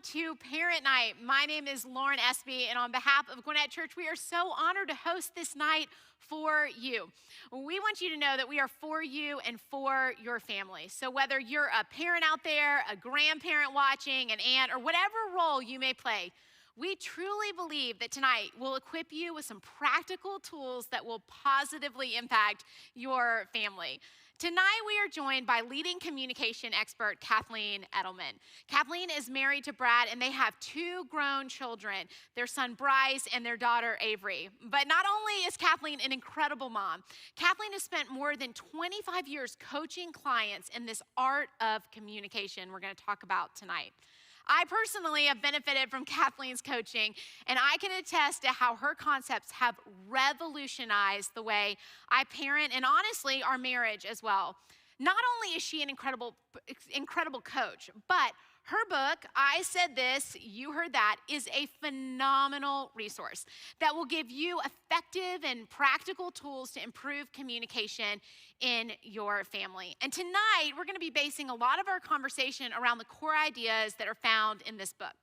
to Parent Night. My name is Lauren Espy, and on behalf of Gwinnett Church, we are so honored to host this night for you. We want you to know that we are for you and for your family. So whether you're a parent out there, a grandparent watching, an aunt, or whatever role you may play, we truly believe that tonight will equip you with some practical tools that will positively impact your family. Tonight, we are joined by leading communication expert Kathleen Edelman. Kathleen is married to Brad, and they have two grown children, their son Bryce and their daughter Avery. But not only is Kathleen an incredible mom, Kathleen has spent more than 25 years coaching clients in this art of communication we're going to talk about tonight. I personally have benefited from Kathleen's coaching, and I can attest to how her concepts have revolutionized the way I parent and honestly our marriage as well. Not only is she an incredible coach, but her book, I Said This, You Heard That, is a phenomenal resource that will give you effective and practical tools to improve communication in your family. And tonight, we're going to be basing a lot of our conversation around the core ideas that are found in this book.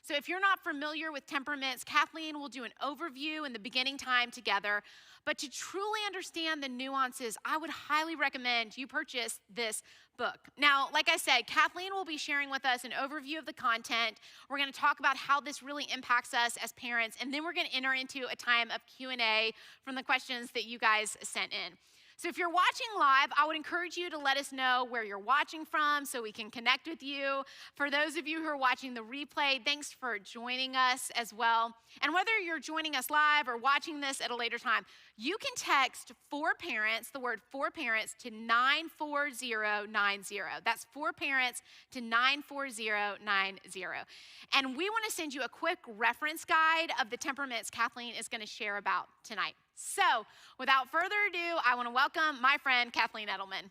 So if you're not familiar with temperaments, Kathleen will do an overview in the beginning time together. But to truly understand the nuances, I would highly recommend you purchase this book. Now, like I said, Kathleen will be sharing with us an overview of the content. We're going to talk about how this really impacts us as parents, and then we're going to enter into a time of Q&A from the questions that you guys sent in. So if you're watching live, I would encourage you to let us know where you're watching from so we can connect with you. For those of you who are watching the replay, thanks for joining us as well. And whether you're joining us live or watching this at a later time, you can text for parents, the word for parents, to 94090. That's for parents to 94090. And we want to send you a quick reference guide of the temperaments Kathleen is going to share about tonight. So, without further ado, I want to welcome my friend, Kathleen Edelman.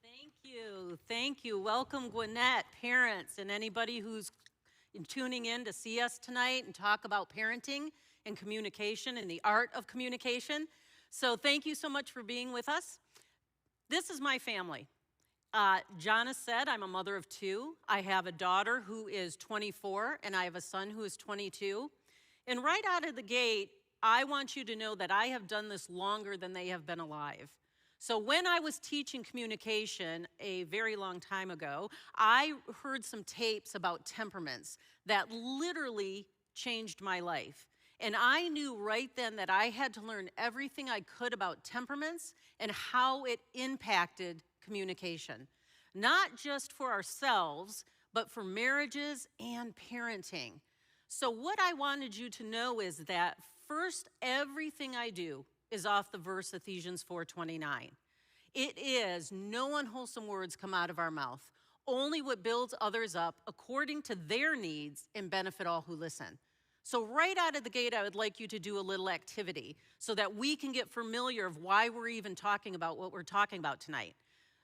Thank you. Thank you. Welcome, Gwinnett, parents, and anybody who's tuning in to see us tonight and talk about parenting and communication and the art of communication. So thank you so much for being with us. This is my family. Jonna said I'm a mother of two. I have a daughter who is 24, and I have a son who is 22. And right out of the gate, I want you to know that I have done this longer than they have been alive. So when I was teaching communication a very long time ago, I heard some tapes about temperaments that literally changed my life. And I knew right then that I had to learn everything I could about temperaments and how it impacted communication. Not just for ourselves, but for marriages and parenting. So what I wanted you to know is that first, everything I do is off the verse Ephesians 4:29. It is, no unwholesome words come out of our mouth, only what builds others up according to their needs and benefit all who listen. So right out of the gate, I would like you to do a little activity so that we can get familiar of why we're even talking about what we're talking about tonight.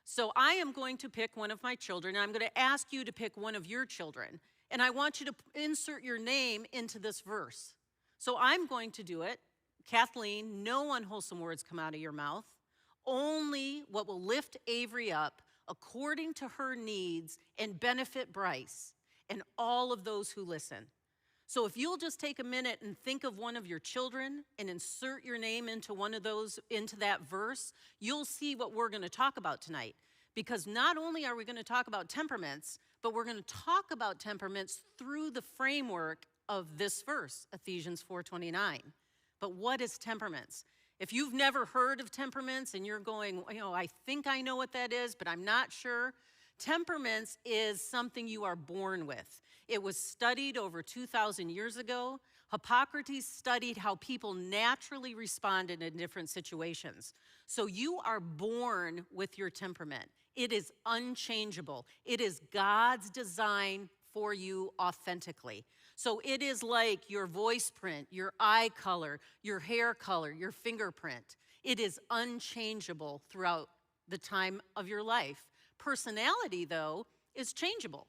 So I am going to pick one of my children, and I'm going to ask you to pick one of your children, and I want you to insert your name into this verse. So I'm going to do it. Kathleen, no unwholesome words come out of your mouth. Only what will lift Avery up according to her needs and benefit Bryce and all of those who listen. So if you'll just take a minute and think of one of your children and insert your name into one of those, into that verse, you'll see what we're going to talk about tonight. Because not only are we going to talk about temperaments, but we're going to talk about temperaments through the framework of this verse, Ephesians 4:29. But what is temperaments? If you've never heard of temperaments and you're going, I think I know what that is, but I'm not sure. Temperaments is something you are born with. It was studied over 2,000 years ago. Hippocrates studied how people naturally responded in different situations. So you are born with your temperament. It is unchangeable. It is God's design for you authentically. So it is like your voice print, your eye color, your hair color, your fingerprint. It is unchangeable throughout the time of your life. Personality, though, is changeable.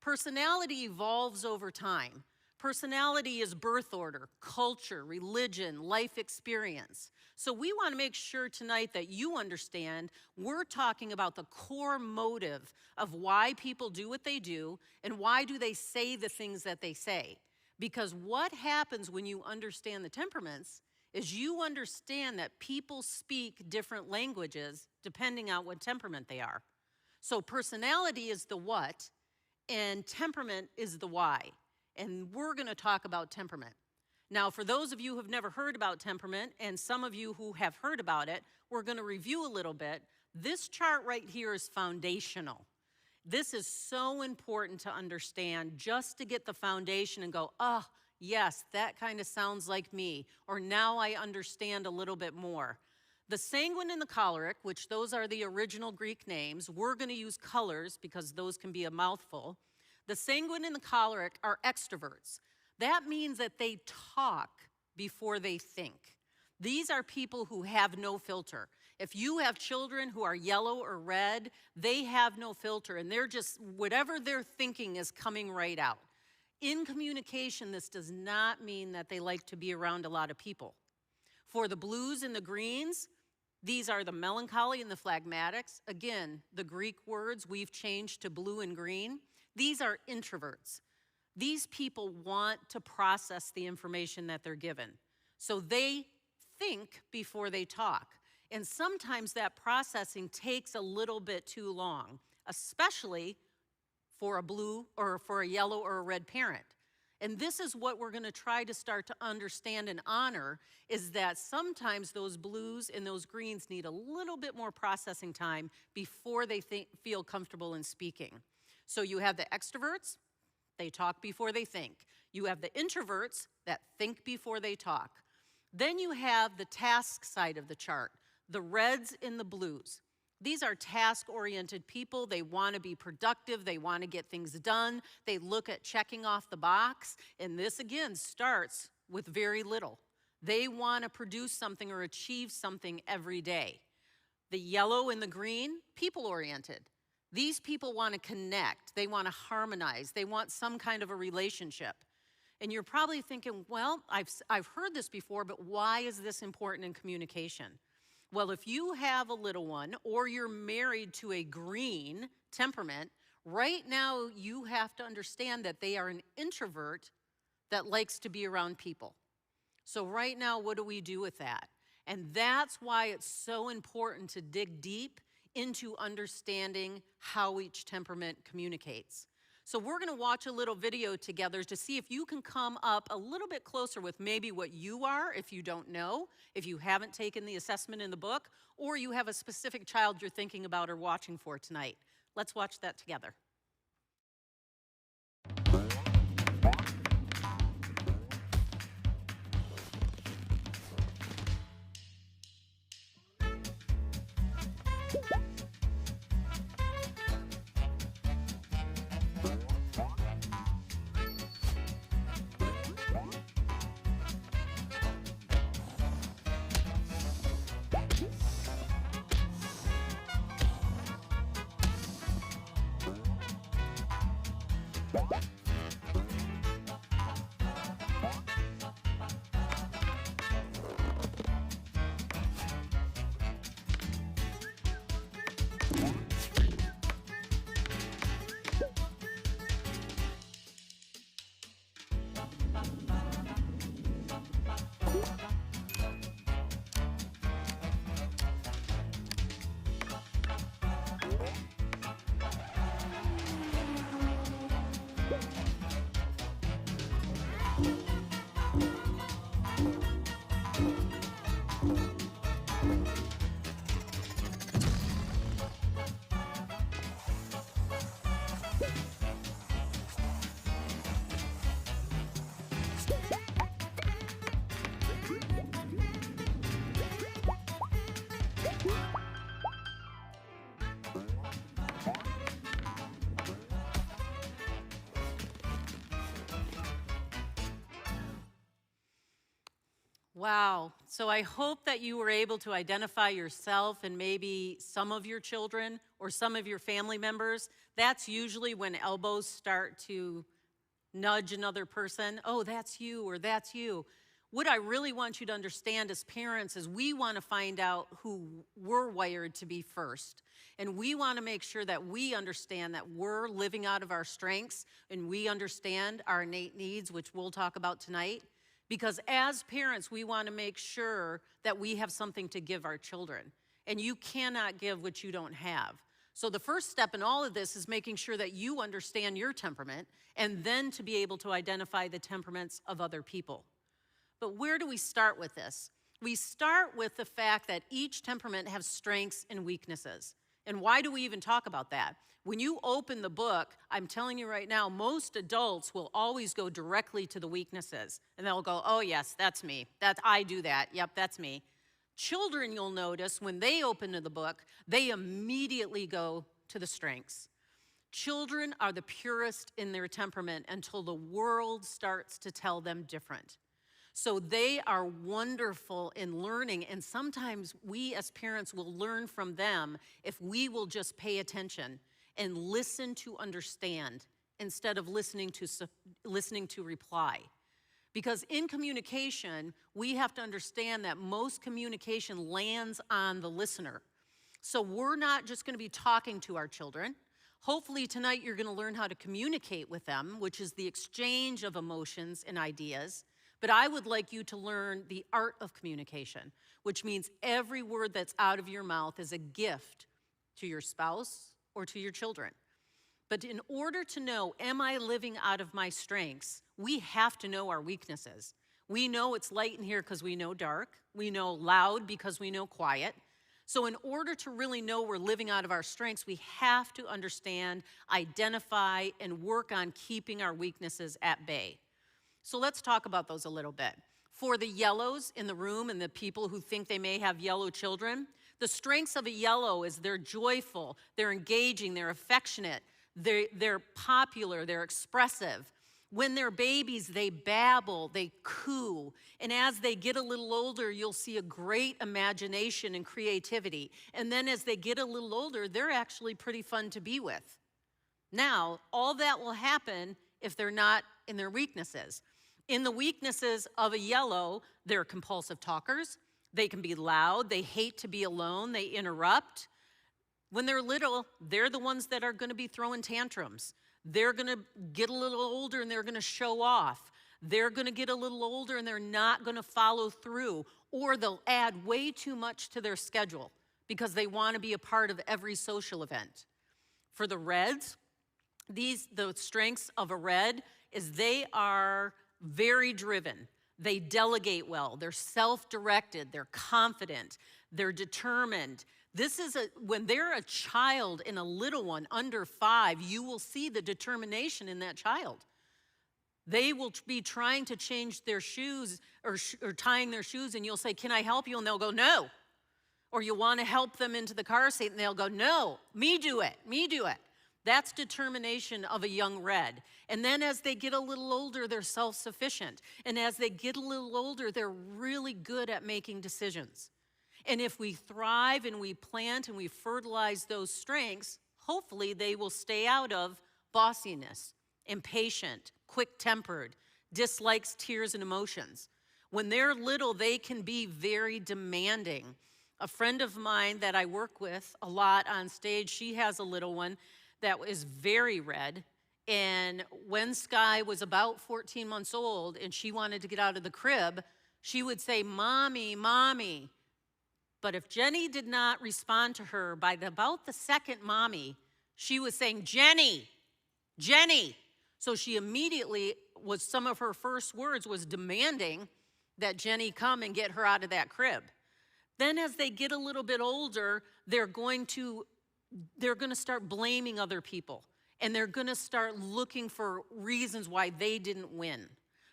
Personality evolves over time. Personality is birth order, culture, religion, life experience. So we want to make sure tonight that you understand we're talking about the core motive of why people do what they do and why do they say the things that they say. Because what happens when you understand the temperaments is you understand that people speak different languages depending on what temperament they are. So personality is the what, and temperament is the why. And we're going to talk about temperament. Now, for those of you who have never heard about temperament, and some of you who have heard about it, we're going to review a little bit. This chart right here is foundational. This is so important to understand just to get the foundation and go, oh, yes, that kind of sounds like me, or now I understand a little bit more. The sanguine and the choleric, which those are the original Greek names, we're going to use colors because those can be a mouthful. The sanguine and the choleric are extroverts. That means that they talk before they think. These are people who have no filter. If you have children who are yellow or red, they have no filter, and they're just, whatever they're thinking is coming right out. In communication, this does not mean that they like to be around a lot of people. For the blues and the greens, these are the melancholy and the phlegmatics. Again, the Greek words we've changed to blue and green. These are introverts. These people want to process the information that they're given. So they think before they talk. And sometimes that processing takes a little bit too long, especially for a blue or for a yellow or a red parent. And this is what we're going to try to start to understand and honor, is that sometimes those blues and those greens need a little bit more processing time before they feel comfortable in speaking. So you have the extroverts, they talk before they think. You have the introverts that think before they talk. Then you have the task side of the chart, the reds and the blues. These are task-oriented people. They want to be productive. They want to get things done. They look at checking off the box. And this, again, starts with very little. They want to produce something or achieve something every day. The yellow and the green, people-oriented. These people want to connect. They want to harmonize. They want some kind of a relationship. And you're probably thinking, well, I've heard this before, but why is this important in communication? Well, if you have a little one or you're married to a green temperament, right now you have to understand that they are an introvert that likes to be around people. So right now, what do we do with that? And that's why it's so important to dig deep into understanding how each temperament communicates. So we're going to watch a little video together to see if you can come up a little bit closer with maybe what you are, if you don't know, if you haven't taken the assessment in the book, or you have a specific child you're thinking about or watching for tonight. Let's watch that together. Wow. So I hope that you were able to identify yourself and maybe some of your children or some of your family members. That's usually when elbows start to nudge another person, oh, that's you or that's you. What I really want you to understand as parents is we want to find out who we're wired to be first. And we want to make sure that we understand that we're living out of our strengths and we understand our innate needs, which we'll talk about tonight. Because as parents, we want to make sure that we have something to give our children. And you cannot give what you don't have. So the first step in all of this is making sure that you understand your temperament and then to be able to identify the temperaments of other people. But where do we start with this? We start with the fact that each temperament has strengths and weaknesses. And why do we even talk about that? When you open the book, I'm telling you right now, most adults will always go directly to the weaknesses. And they'll go, oh yes, that's me. I do that. Yep, that's me. Children, you'll notice, when they open to the book, they immediately go to the strengths. Children are the purest in their temperament until the world starts to tell them different. So they are wonderful in learning, and sometimes we as parents will learn from them if we will just pay attention and listen to understand instead of listening to reply. Because in communication, we have to understand that most communication lands on the listener. So we're not just going to be talking to our children. Hopefully tonight you're going to learn how to communicate with them, which is the exchange of emotions and ideas. But I would like you to learn the art of communication, which means every word that's out of your mouth is a gift to your spouse or to your children. But in order to know, am I living out of my strengths, we have to know our weaknesses. We know it's light in here because we know dark. We know loud because we know quiet. So in order to really know we're living out of our strengths, we have to understand, identify, and work on keeping our weaknesses at bay. So let's talk about those a little bit. For the yellows in the room and the people who think they may have yellow children, the strengths of a yellow is they're joyful, they're engaging, they're affectionate, they're popular, they're expressive. When they're babies, they babble, they coo. And as they get a little older, you'll see a great imagination and creativity. And then as they get a little older, they're actually pretty fun to be with. Now, all that will happen if they're not in their weaknesses. In the weaknesses of a yellow, they're compulsive talkers. They can be loud. They hate to be alone. They interrupt. When they're little, they're the ones that are going to be throwing tantrums. They're going to get a little older and they're going to show off. They're going to get a little older and they're not going to follow through, or they'll add way too much to their schedule because they want to be a part of every social event. For the reds, the strengths of a red is they are very driven. They delegate well. They're self-directed. They're confident. They're determined. When they're a child and a little one under 5, you will see the determination in that child. They will be trying to change their shoes or tying their shoes, and you'll say, can I help you? And they'll go, no. Or you want to help them into the car seat, and they'll go, no, me do it, me do it. That's determination of a young red. And then as they get a little older, they're self-sufficient. And as they get a little older, they're really good at making decisions. And if we thrive and we plant and we fertilize those strengths, hopefully they will stay out of bossiness, impatient, quick-tempered, dislikes tears and emotions. When they're little, they can be very demanding. A friend of mine that I work with a lot on stage, she has a little one that is very red. And when Sky was about 14 months old and she wanted to get out of the crib, she would say, Mommy, Mommy. But if Jenny did not respond to her by about the second mommy, she was saying, Jenny, Jenny. So she immediately, some of her first words was demanding that Jenny come and get her out of that crib. Then as they get a little bit older, they're going to start blaming other people. And they're going to start looking for reasons why they didn't win.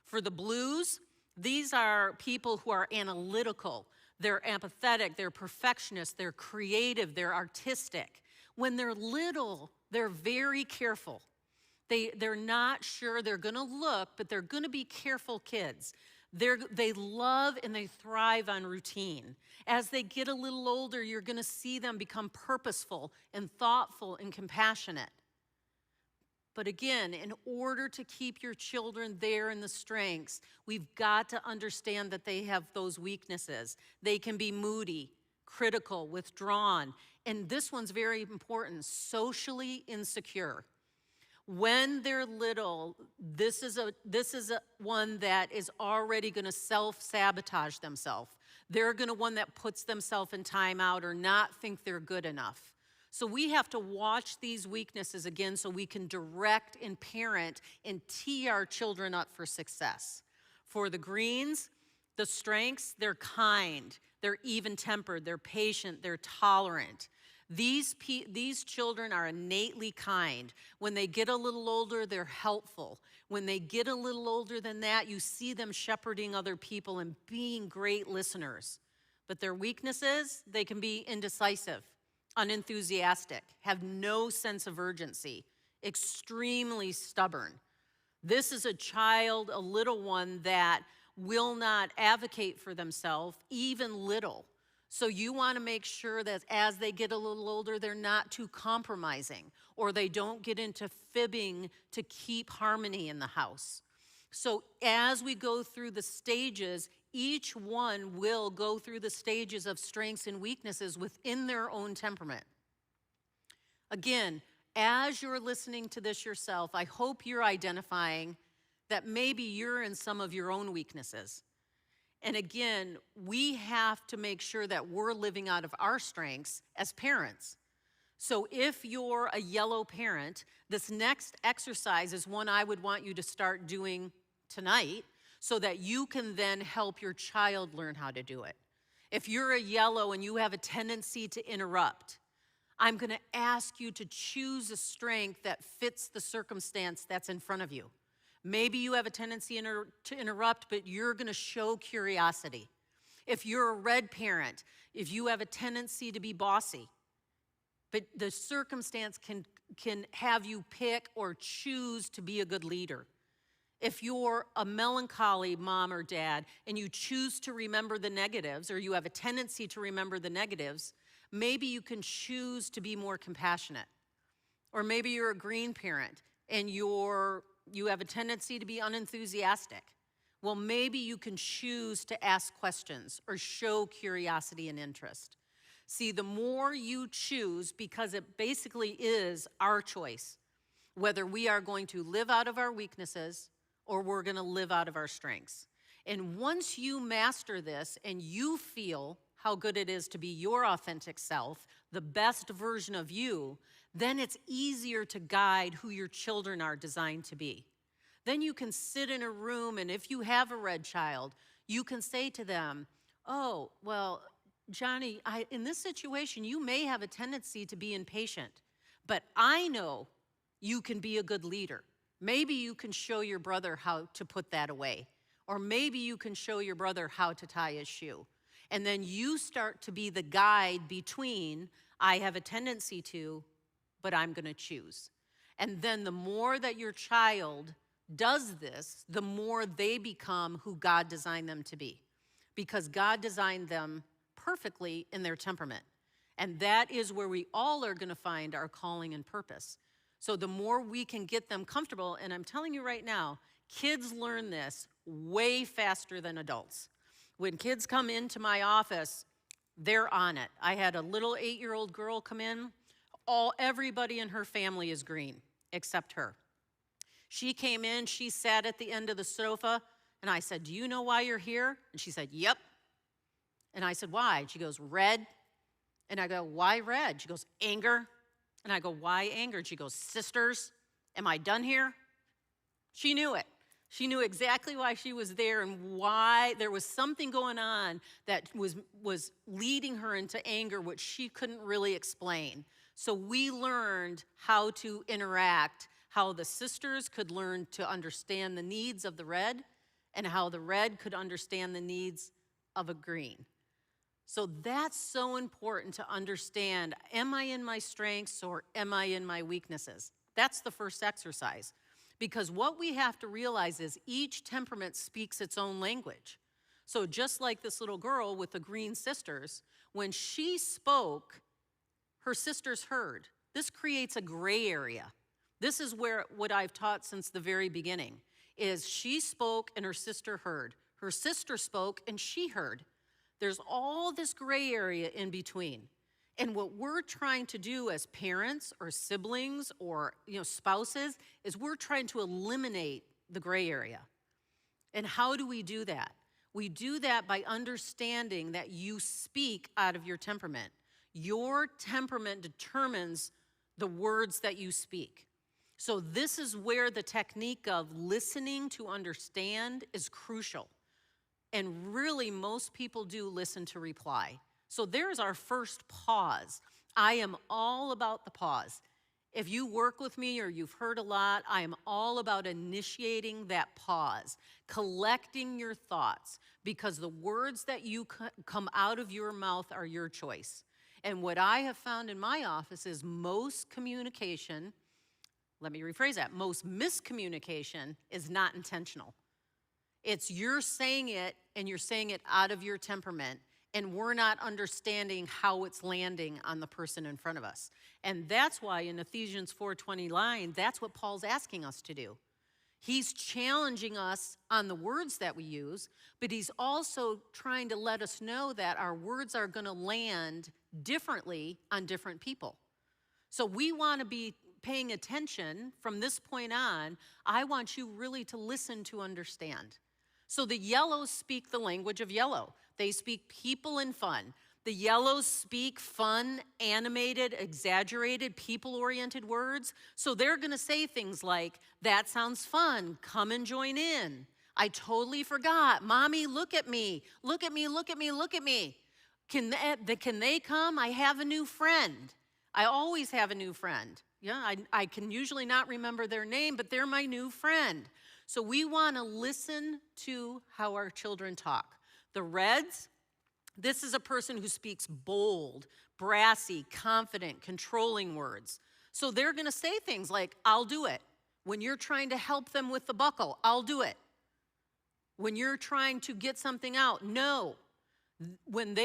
For the blues, these are people who are analytical. They're empathetic, they're perfectionists, they're creative, they're artistic. When they're little, they're very careful. They're not sure they're going to look, but they're going to be careful kids. They love and they thrive on routine. As they get a little older, you're going to see them become purposeful and thoughtful and compassionate. But again, in order to keep your children there in the strengths, we've got to understand that they have those weaknesses. They can be moody, critical, withdrawn, and this one's very important, socially insecure. When they're little, this is a one that is already going to self-sabotage themselves. They're going to one that puts themselves in timeout or not think they're good enough. So we have to watch these weaknesses again so we can direct and parent and tee our children up for success. For the greens, the strengths, they're kind, they're even-tempered, they're patient, they're tolerant. These children are innately kind. When they get a little older, they're helpful. When they get a little older than that, you see them shepherding other people and being great listeners. But their weaknesses, they can be indecisive, unenthusiastic, have no sense of urgency, extremely stubborn. This is a child, a little one, that will not advocate for themselves, even little. So you want to make sure that as they get a little older, they're not too compromising, or they don't get into fibbing to keep harmony in the house. So as we go through the stages, each one will go through the stages of strengths and weaknesses within their own temperament. Again, as you're listening to this yourself, I hope you're identifying that maybe you're in some of your own weaknesses. And again, we have to make sure that we're living out of our strengths as parents. So if you're a yellow parent, this next exercise is one I would want you to start doing tonight so that you can then help your child learn how to do it. If you're a yellow and you have a tendency to interrupt, I'm going to ask you to choose a strength that fits the circumstance that's in front of you. Maybe you have a tendency to interrupt, but you're going to show curiosity. If you're a red parent, if you have a tendency to be bossy, but the circumstance can have you pick or choose to be a good leader. If you're a melancholy mom or dad and you choose to remember the negatives, or you have a tendency to remember the negatives, maybe you can choose to be more compassionate. Or maybe you're a green parent and you have a tendency to be unenthusiastic. Well, maybe you can choose to ask questions or show curiosity and interest. See, the more you choose, because it basically is our choice, whether we are going to live out of our weaknesses or we're going to live out of our strengths. And once you master this and you feel how good it is to be your authentic self, the best version of you, then it's easier to guide who your children are designed to be. Then you can sit in a room, and if you have a red child, you can say to them, oh, well, Johnny, in this situation, you may have a tendency to be impatient, but I know you can be a good leader. Maybe you can show your brother how to put that away, or maybe you can show your brother how to tie his shoe. And then you start to be the guide between, I have a tendency to, but I'm going to choose. And then the more that your child does this, the more they become who God designed them to be. Because God designed them perfectly in their temperament. And that is where we all are going to find our calling and purpose. So the more we can get them comfortable, and I'm telling you right now, kids learn this way faster than adults. When kids come into my office, they're on it. I had a little 8-year-old girl come in. Everybody in her family is green, except her. She came in, she sat at the end of the sofa, and I said, do you know why you're here? And she said, yep. And I said, why? She goes, red. And I go, why red? She goes, anger. And I go, why anger? She goes, sisters, am I done here? She knew it. She knew exactly why she was there and why there was something going on that was leading her into anger, which she couldn't really explain. So we learned how to interact, how the sisters could learn to understand the needs of the red, and how the red could understand the needs of a green. So that's so important to understand. Am I in my strengths or am I in my weaknesses? That's the first exercise. Because what we have to realize is each temperament speaks its own language. So just like this little girl with the green sisters, when she spoke, her sisters heard. This creates a gray area. This is where what I've taught since the very beginning is she spoke and her sister heard. Her sister spoke and she heard. There's all this gray area in between. And what we're trying to do as parents or siblings or spouses is we're trying to eliminate the gray area. And how do we do that? We do that by understanding that you speak out of your temperament. Your temperament determines the words that you speak. So this is where the technique of listening to understand is crucial. And really, most people do listen to reply. So there's our first pause. I am all about the pause. If you work with me or you've heard a lot, I am all about initiating that pause, collecting your thoughts, because the words that you come out of your mouth are your choice. And what I have found in my office is most communication, let me rephrase that, most miscommunication is not intentional. It's you're saying it and you're saying it out of your temperament, and we're not understanding how it's landing on the person in front of us. And that's why in Ephesians 4:29, that's what Paul's asking us to do. He's challenging us on the words that we use, but he's also trying to let us know that our words are going to land differently on different people. So we want to be paying attention from this point on. I want you really to listen to understand. So the yellows speak the language of yellow. They speak people and fun. The yellows speak fun, animated, exaggerated, people-oriented words. So they're going to say things like, that sounds fun, come and join in. I totally forgot. Mommy, look at me. Look at me, look at me, look at me. Can they come? I have a new friend. I always have a new friend. Yeah, I can usually not remember their name, but they're my new friend. So we want to listen to how our children talk. The reds, this is a person who speaks bold, brassy, confident, controlling words. So they're going to say things like, I'll do it. When you're trying to help them with the buckle, I'll do it. When you're trying to get something out, no. When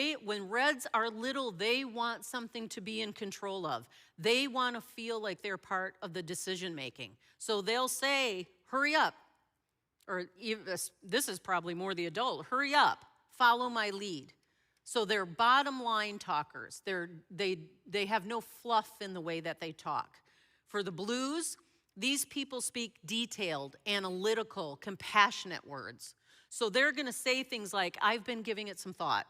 reds are little, they want something to be in control of. They want to feel like they're part of the decision making. So they'll say, hurry up. Or this is probably more the adult, hurry up, follow my lead. So they're bottom line talkers. They have no fluff in the way that they talk. For the blues, these people speak detailed, analytical, compassionate words. So they're going to say things like, I've been giving it some thought,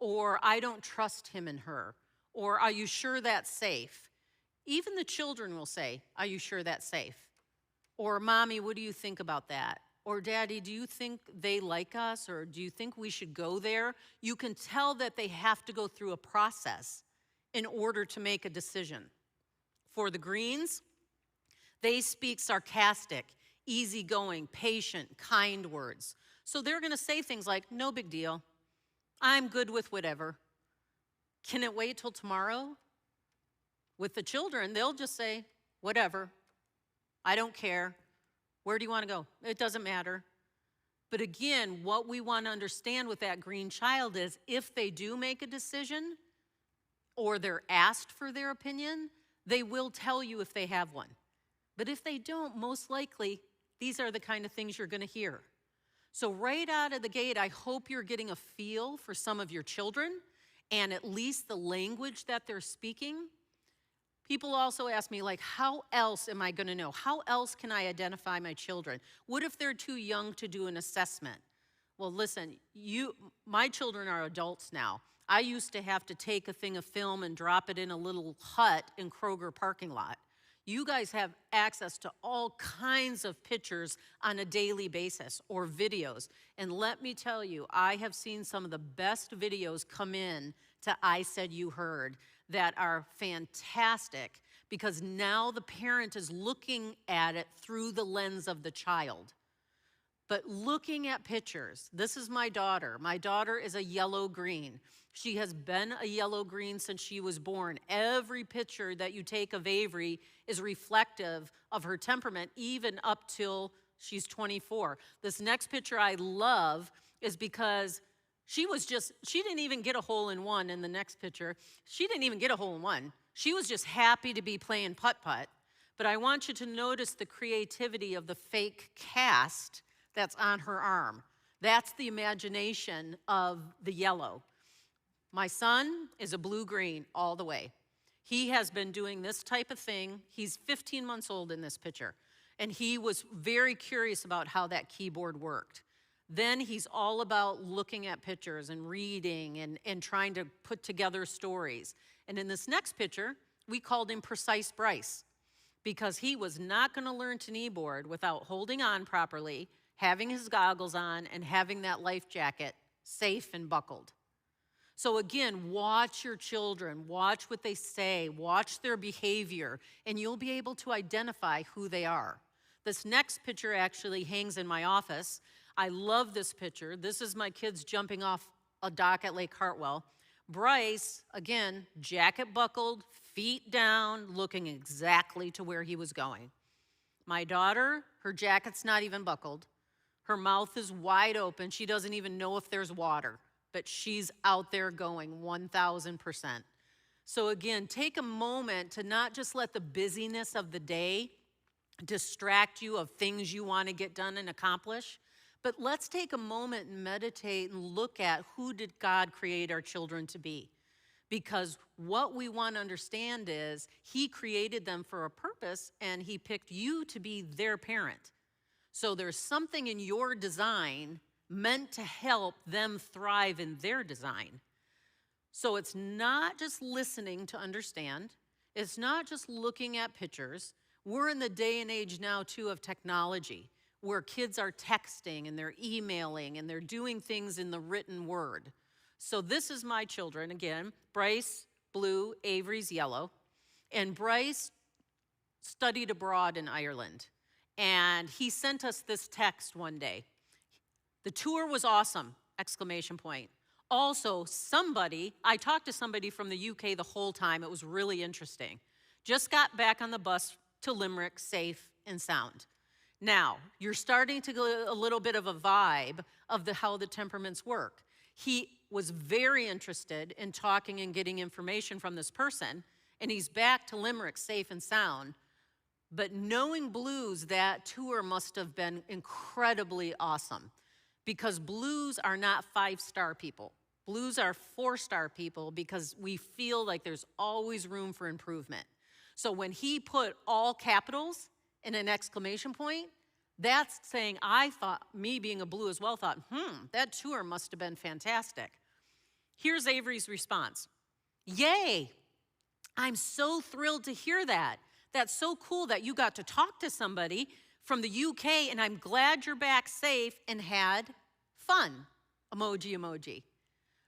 or I don't trust him and her, or are you sure that's safe? Even the children will say, are you sure that's safe? Or, Mommy, what do you think about that? Or, Daddy, do you think they like us, or do you think we should go there? You can tell that they have to go through a process in order to make a decision. For the greens, they speak sarcastic, easygoing, patient, kind words. So they're going to say things like, no big deal. I'm good with whatever. Can it wait till tomorrow? With the children, they'll just say, whatever. I don't care. Where do you want to go? It doesn't matter. But again, what we want to understand with that green child is if they do make a decision or they're asked for their opinion, they will tell you if they have one. But if they don't, most likely, these are the kind of things you're going to hear. So right out of the gate, I hope you're getting a feel for some of your children and at least the language that they're speaking. People also ask me, like, how else am I going to know? How else can I identify my children? What if they're too young to do an assessment? Well, listen, my children are adults now. I used to have to take a thing of film and drop it in a little hut in Kroger parking lot. You guys have access to all kinds of pictures on a daily basis or videos. And let me tell you, I have seen some of the best videos come in to I Said You Heard that are fantastic because now the parent is looking at it through the lens of the child. But looking at pictures, this is my daughter. My daughter is a yellow-green. She has been a yellow-green since she was born. Every picture that you take of Avery is reflective of her temperament, even up till she's 24. This next picture I love is because she didn't even get a hole-in-one in the next picture. She didn't even get a hole-in-one. She was just happy to be playing putt-putt. but I want you to notice the creativity of the fake cast that's on her arm. That's the imagination of the yellow. My son is a blue-green all the way. He has been doing this type of thing. He's 15 months old in this picture, and he was very curious about how that keyboard worked. Then he's all about looking at pictures and reading and trying to put together stories. And in this next picture, we called him Precise Bryce because he was not going to learn to kneeboard without holding on properly, having his goggles on, and having that life jacket safe and buckled. So again, watch your children, watch what they say, watch their behavior, and you'll be able to identify who they are. This next picture actually hangs in my office. I love this picture. This is my kids jumping off a dock at Lake Hartwell. Bryce, again, jacket buckled, feet down, looking exactly to where he was going. My daughter, her jacket's not even buckled. Her mouth is wide open. She doesn't even know if there's water, but she's out there going 1,000%. So again, take a moment to not just let the busyness of the day distract you of things you want to get done and accomplish, but let's take a moment and meditate and look at who did God create our children to be. Because what we want to understand is he created them for a purpose and he picked you to be their parent. So there's something in your design meant to help them thrive in their design. So it's not just listening to understand. It's not just looking at pictures. We're in the day and age now, too, of technology, where kids are texting and they're emailing and they're doing things in the written word. So this is my children, again, Bryce, blue, Avery's yellow. And Bryce studied abroad in Ireland. And he sent us this text one day. The tour was awesome, exclamation point. Also, I talked to somebody from the UK the whole time. It was really interesting. Just got back on the bus to Limerick, safe and sound. Now, you're starting to get a little bit of a vibe of how the temperaments work. He was very interested in talking and getting information from this person, and he's back to Limerick, safe and sound. But knowing blues, that tour must have been incredibly awesome because blues are not 5-star people. Blues are 4-star people because we feel like there's always room for improvement. So when he put all capitals in an exclamation point, that's saying I thought, me being a blue as well, thought, that tour must have been fantastic. Here's Avery's response. Yay, I'm so thrilled to hear that. That's so cool that you got to talk to somebody from the UK, and I'm glad you're back safe and had fun. Emoji, emoji.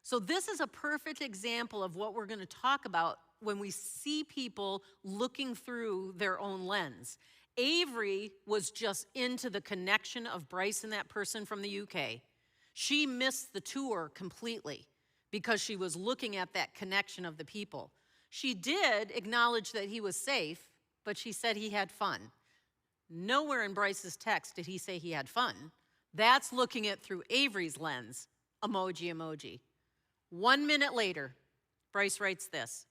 So this is a perfect example of what we're going to talk about when we see people looking through their own lens. Avery was just into the connection of Bryce and that person from the UK. She missed the tour completely because she was looking at that connection of the people. She did acknowledge that he was safe, but she said he had fun. Nowhere in Bryce's text did he say he had fun. That's looking at through Avery's lens. Emoji, emoji. 1 minute later, Bryce writes this.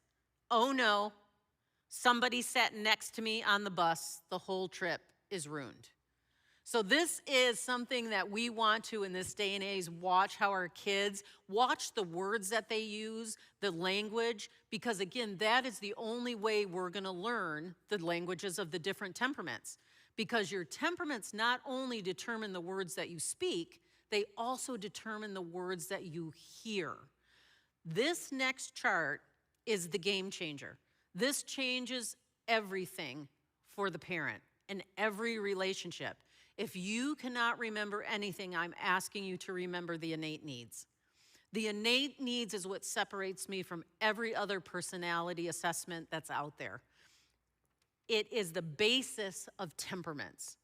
Oh no, somebody sat next to me on the bus. The whole trip is ruined. So this is something that we want to, in this day and age, watch how our kids, watch the words that they use, the language, because again, that is the only way we're gonna learn the languages of the different temperaments. Because your temperaments not only determine the words that you speak, they also determine the words that you hear. This next chart is the game changer. This changes everything for the parent in every relationship. If you cannot remember anything, I'm asking you to remember the innate needs. The innate needs is what separates me from every other personality assessment that's out there. It is the basis of temperaments.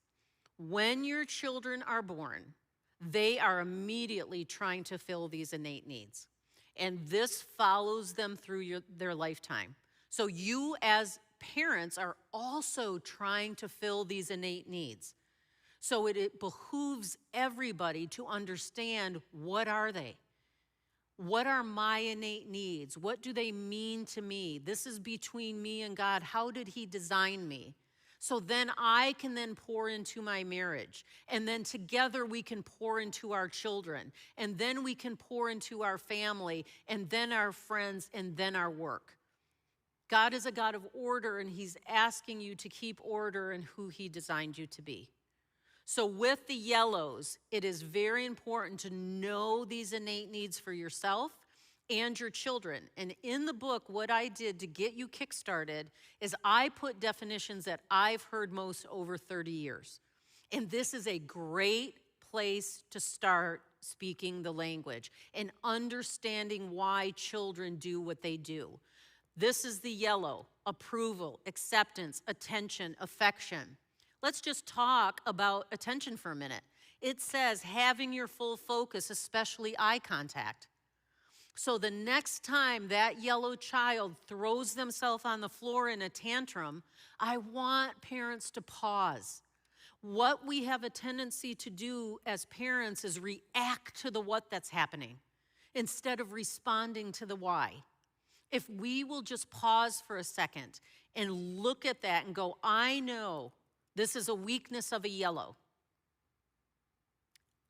When your children are born, they are immediately trying to fill these innate needs. And this follows them through their lifetime. So you as parents are also trying to fill these innate needs. So it behooves everybody to understand, what are they? What are my innate needs? What do they mean to me? This is between me and God. How did he design me? So then I can then pour into my marriage. And then together we can pour into our children. And then we can pour into our family, and then our friends, and then our work. God is a God of order, and he's asking you to keep order in who he designed you to be. So with the yellows, it is very important to know these innate needs for yourself and your children. And in the book, what I did to get you kickstarted is I put definitions that I've heard most over 30 years. And this is a great place to start speaking the language and understanding why children do what they do. This is the yellow: approval, acceptance, attention, affection. Let's just talk about attention for a minute. It says having your full focus, especially eye contact. So the next time that yellow child throws themselves on the floor in a tantrum, I want parents to pause. What we have a tendency to do as parents is react to the what that's happening instead of responding to the why. If we will just pause for a second and look at that and go, I know this is a weakness of a yellow.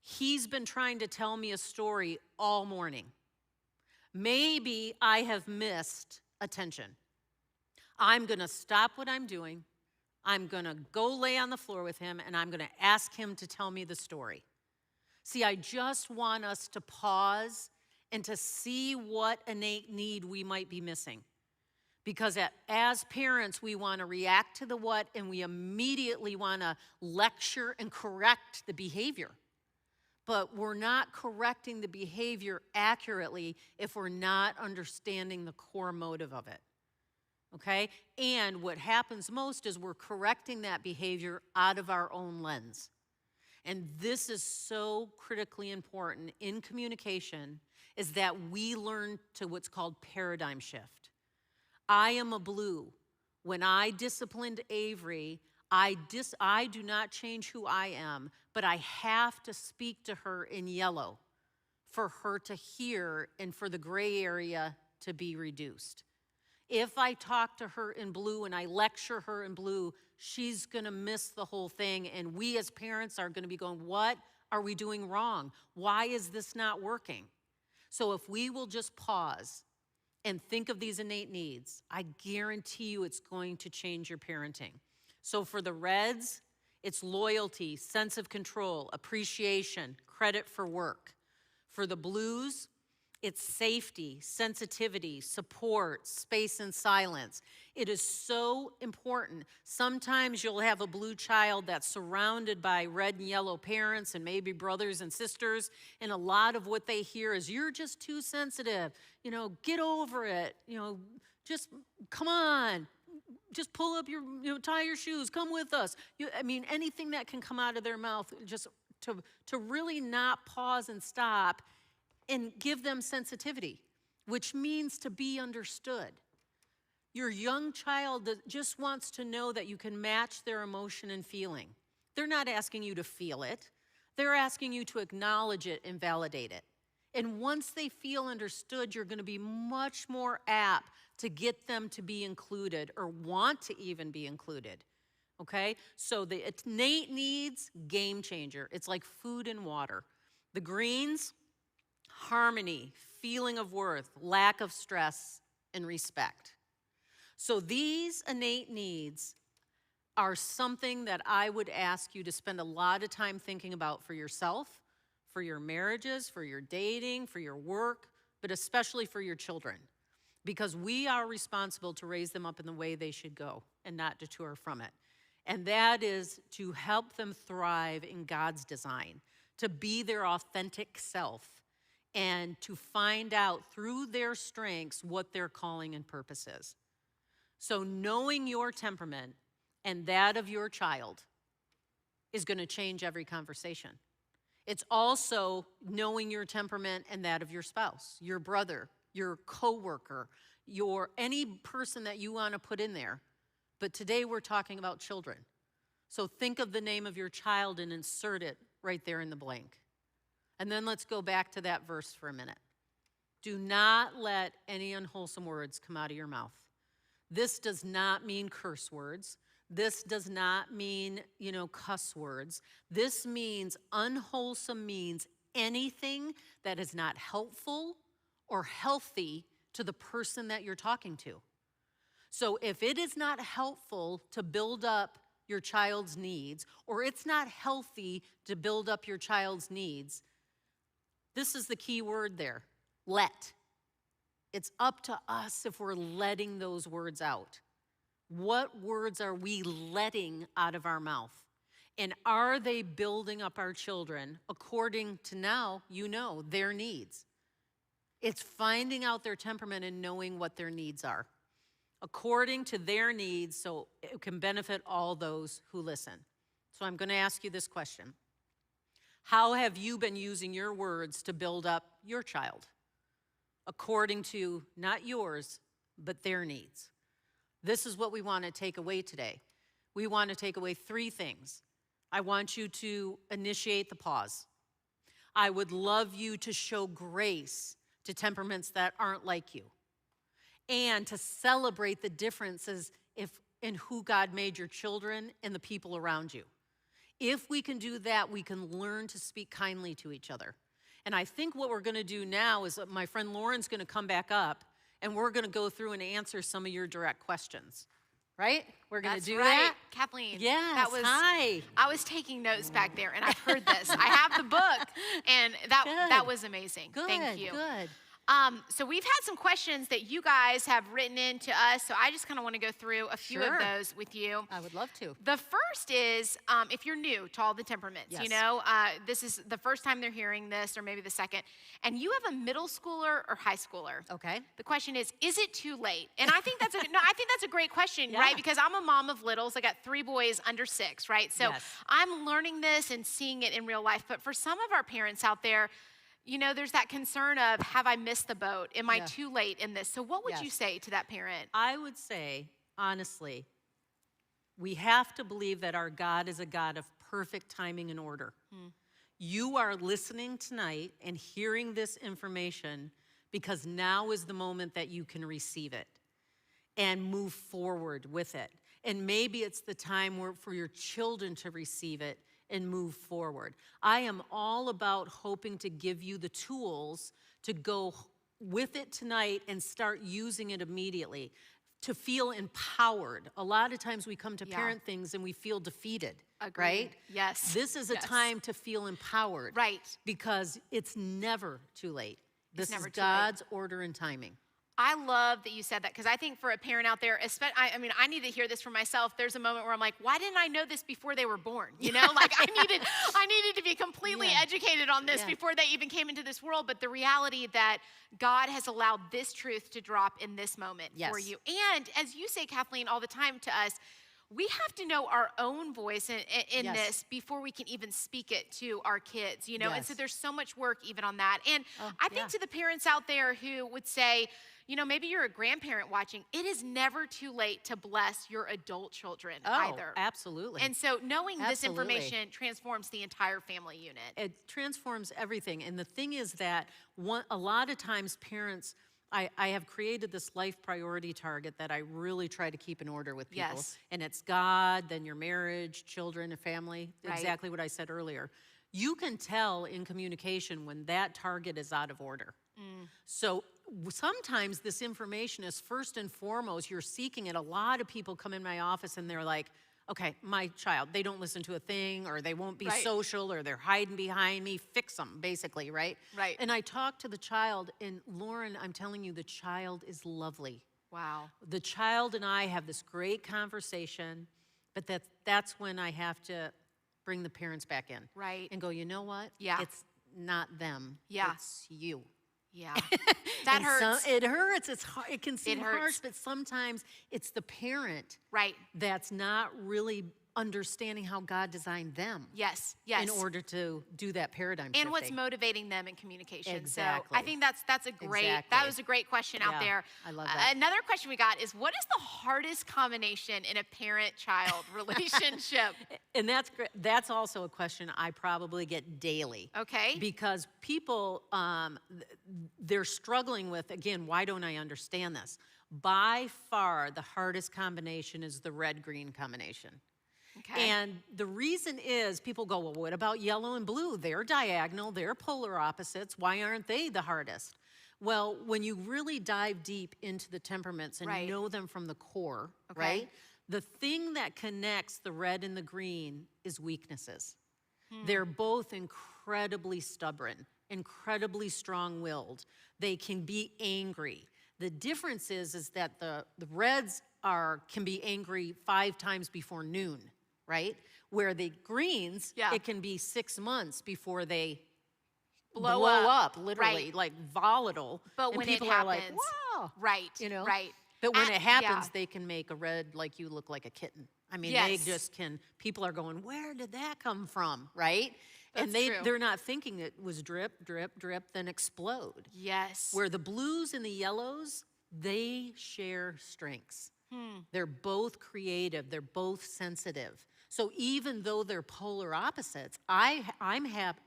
He's been trying to tell me a story all morning. Maybe I have missed attention. I'm going to stop what I'm doing. I'm going to go lay on the floor with him, and I'm going to ask him to tell me the story. See, I just want us to pause and to see what innate need we might be missing. Because as parents, we want to react to the what, and we immediately want to lecture and correct the behavior. But we're not correcting the behavior accurately if we're not understanding the core motive of it. Okay? And what happens most is we're correcting that behavior out of our own lens. And this is so critically important in communication, is that we learn to what's called paradigm shift. I am a blue. When I disciplined Avery, I do not change who I am, but I have to speak to her in yellow for her to hear and for the gray area to be reduced. If I talk to her in blue and I lecture her in blue, she's going to miss the whole thing, and we as parents are going to be going, what are we doing wrong? Why is this not working? So if we will just pause and think of these innate needs, I guarantee you it's going to change your parenting. So for the reds, it's loyalty, sense of control, appreciation, credit for work. For the blues, it's safety, sensitivity, support, space and silence. It is so important. Sometimes you'll have a blue child that's surrounded by red and yellow parents and maybe brothers and sisters, and a lot of what they hear is, you're just too sensitive. Get over it. Just come on. Just pull up tie your shoes, come with us. Anything that can come out of their mouth, just to really not pause and stop and give them sensitivity, which means to be understood. Your young child that just wants to know that you can match their emotion and feeling. They're not asking you to feel it. They're asking you to acknowledge it and validate it. And once they feel understood, you're going to be much more apt to get them to be included or want to even be included. Okay? So the innate needs, game changer. It's like food and water. The greens, harmony, feeling of worth, lack of stress, and respect. So these innate needs are something that I would ask you to spend a lot of time thinking about for yourself, for your marriages, for your dating, for your work, but especially for your children. Because we are responsible to raise them up in the way they should go and not detour from it. And that is to help them thrive in God's design, to be their authentic self, and to find out through their strengths what their calling and purpose is. So knowing your temperament and that of your child is going to change every conversation. It's also knowing your temperament and that of your spouse, your brother, your coworker, any person that you want to put in there. But today we're talking about children. So think of the name of your child and insert it right there in the blank. And then let's go back to that verse for a minute. Do not let any unwholesome words come out of your mouth. This does not mean curse words. This does not mean, cuss words. This means unwholesome means anything that is not helpful or healthy to the person that you're talking to. So if it is not helpful to build up your child's needs, or it's not healthy to build up your child's needs, this is the key word there, let. It's up to us if we're letting those words out. What words are we letting out of our mouth? And are they building up our children according to now, their needs? It's finding out their temperament and knowing what their needs are, according to their needs, so it can benefit all those who listen. So I'm going to ask you this question. How have you been using your words to build up your child, according to not yours, but their needs? This is what we want to take away today. We want to take away 3 things. I want you to initiate the pause. I would love you to show grace to temperaments that aren't like you, and to celebrate the differences in who God made your children and the people around you. If we can do that, we can learn to speak kindly to each other. And I think what we're going to do now is that my friend Lauren's going to come back up, and we're going to go through and answer some of your direct questions. Right? We're going to do that? Kathleen. Yes, hi. I was taking notes back there, and I've heard this. I have the book, and that was amazing. Good, Thank you. Good. So we've had some questions that you guys have written in to us, so I just kind of want to go through a few of those with you. I would love to. The first is, if you're new to all the temperaments, Yes. this is the first time they're hearing this, or maybe the second, and you have a middle schooler or high schooler. Okay. The question is it too late? And I think that's a great question, Yeah. right? Because I'm a mom of littles. I got 3 boys under 6, right? So Yes. I'm learning this and seeing it in real life. But for some of our parents out there, there's that concern of, have I missed the boat? Am I too late in this? So what would you say to that parent? I would say, honestly, we have to believe that our God is a God of perfect timing and order. You are listening tonight and hearing this information because now is the moment that you can receive it and move forward with it. And maybe it's the time for your children to receive it and move forward. I am all about hoping to give you the tools to go with it tonight and start using it immediately, to feel empowered. A lot of times we come to parent things and we feel defeated, Agreed. right? Yes. This is a time to feel empowered. Right. Because it's never too late. This is never too late. God's order and timing. I love that you said that, because I think for a parent out there, I need to hear this for myself. There's a moment where I'm like, why didn't I know this before they were born? Like I needed to be completely educated on this before they even came into this world. But the reality that God has allowed this truth to drop in this moment for you. And as you say, Kathleen, all the time to us, we have to know our own voice in this before we can even speak it to our kids, And so there's so much work even on that. And I think to the parents out there who would say, maybe you're a grandparent watching, it is never too late to bless your adult children either. Absolutely. And so knowing this information transforms the entire family unit. It transforms everything. And the thing is that a lot of times parents, I have created this life priority target that I really try to keep in order with people. Yes. And it's God, then your marriage, children, and family. Right. Exactly what I said earlier. You can tell in communication when that target is out of order. So sometimes this information is first and foremost, you're seeking it. A lot of people come in my office and they're like, okay, my child, they don't listen to a thing, or they won't be social, or they're hiding behind me. Fix them, basically, right? Right. And I talk to the child, and Lauren, I'm telling you, the child is lovely. Wow. The child and I have this great conversation, but that's when I have to bring the parents back in. Right. And go, you know what? Yeah. It's not them. Yeah. It's you. Yeah. That hurts. It hurts. It's hard. It can seem hurts. harsh, but sometimes it's the parent that's not really understanding how God designed them. Yes. In order to do that paradigm shifting. And what's motivating them in communication. Exactly. So I think that's a great, that was a great question out there. I love that. Another question we got is, what is the hardest combination in a parent-child relationship? And that's great. That's also a question I probably get daily. Okay. Because people, they're struggling with, again, why don't I understand this? By far, the hardest combination is the red-green combination. Okay. And the reason is people go, well, what about yellow and blue? They're diagonal, they're polar opposites. Why aren't they the hardest? Well, when you really dive deep into the temperaments and Right. know them from the core, Okay. right? The thing that connects the red and the green is weaknesses. They're both incredibly stubborn, incredibly strong-willed. They can be angry. The difference is that the reds can be angry 5 times before noon, right? Where the greens, Yeah. it can be 6 months before they Blow blow up. up, literally, Right. like volatile. But and when it people are like, happens, wow, right, you know? right. But when And- it happens, yeah. they can make a red like you look like a kitten. I mean, Yes. they just can, people are going, where did that come from, right? That's and true. they're not thinking it was drip, drip, drip, then explode. Yes. Where the blues and the yellows, they share strengths. They're both creative, they're both sensitive. So even though they're polar opposites,